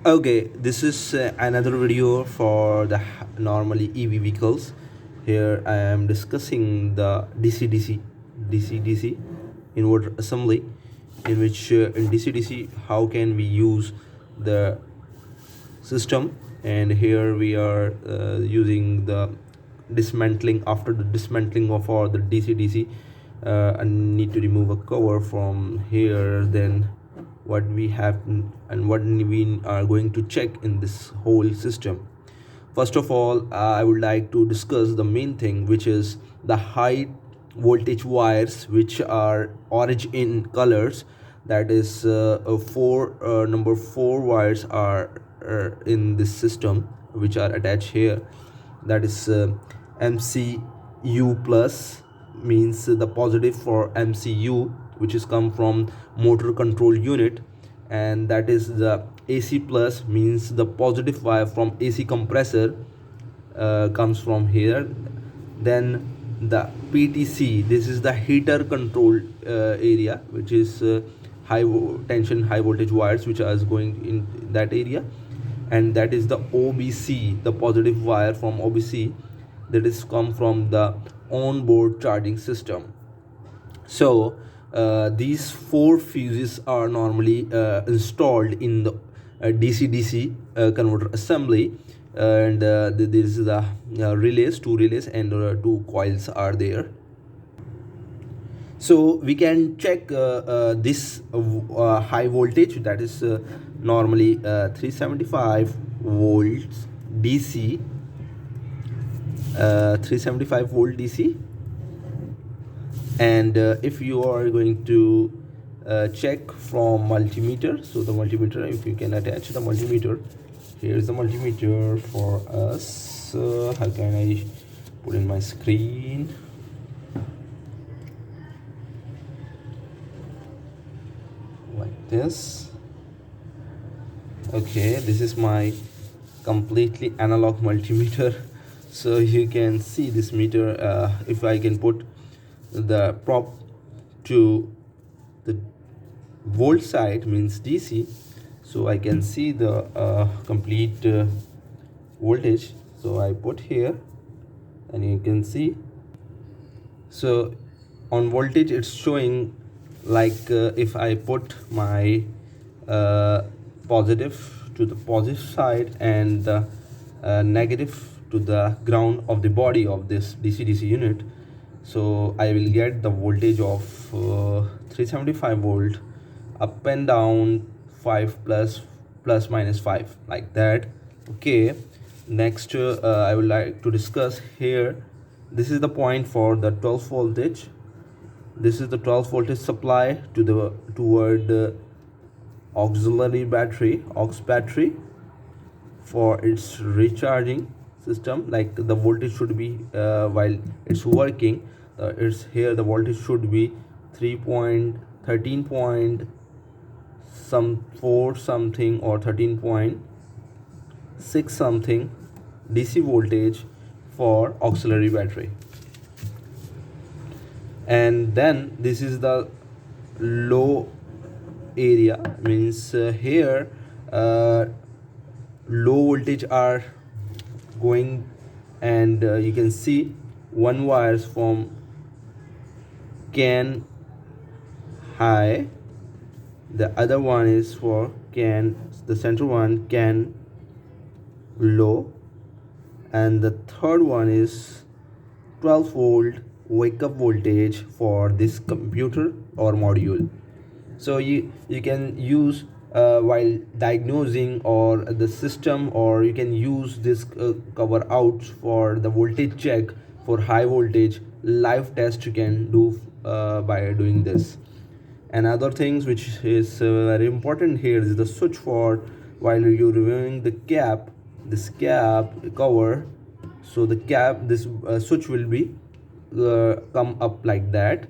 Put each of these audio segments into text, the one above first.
Okay, this is another video for the normally EV vehicles. Here I am discussing the DC-DC inverter assembly, in which in DC-DC how can we use the system. And here we are using the dismantling. After the dismantling of all the DC-DC, I need to remove a cover from here. Then what we have and what we are going to check in this whole system. First of all, I would like to discuss the main thing, which is the high voltage wires, which are orange in colors. That is number four wires are in this system, which are attached here. That is MCU plus, means the positive for MCU, which is come from motor control unit, and that is the AC plus, means the positive wire from AC compressor comes from here. Then the PTC, this is the heater control area, which is tension high voltage wires which are going in that area. And that is the OBC, the positive wire from OBC, that is come from the onboard charging system. So these four fuses are normally installed in the DC-DC converter assembly. And this is the relays, two relays, and two coils are there. So we can check this high voltage, that is normally 375 volts DC, 375 volt DC. And if you are going to check from multimeter, so the multimeter, if you can attach the multimeter, here's the multimeter for us. How can I put in my screen? Like this. Okay, this is my completely analog multimeter. So you can see this meter. If I can put the prop to the volt side, means DC, so I can see the complete voltage. So I put here and you can see. So on voltage it's showing like if I put my positive to the positive side and the negative to the ground of the body of this DC-DC unit, so I will get the voltage of 375 volt up and down 5 plus minus 5, like that. Okay, next I would like to discuss here. This is the point for the 12 voltage. This is the 12 voltage supply to the toward the auxiliary battery, aux battery, for its recharging system. Like the voltage should be while it's working, it's here the voltage should be 3.13 point some 4 something or 13.6 something DC voltage for auxiliary battery. And then this is the low area, means here low voltage are going, and you can see one wires from can high, the other one is for can, the center one can low, and the third one is 12 volt wake up voltage for this computer or module. So you can use while diagnosing or the system, or you can use this cover out for the voltage check for high voltage. Live test you can do by doing this. And other things which is very important here is the switch for while you're removing the cap, this cap cover. So the cap, this switch will be come up like that,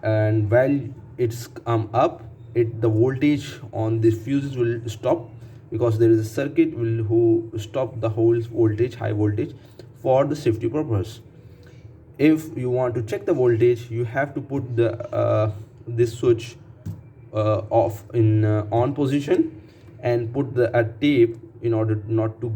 and while it's come up, the voltage on the fuses will stop, because there is a circuit who stop the whole voltage, high voltage, for the safety purpose. If you want to check the voltage, you have to put the this switch off in on position, and put a tape in order not to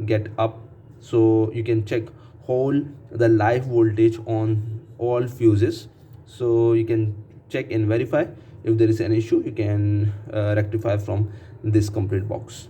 get up. So you can check whole the live voltage on all fuses, so you can check and verify. If there is an issue, you can rectify from this complete box.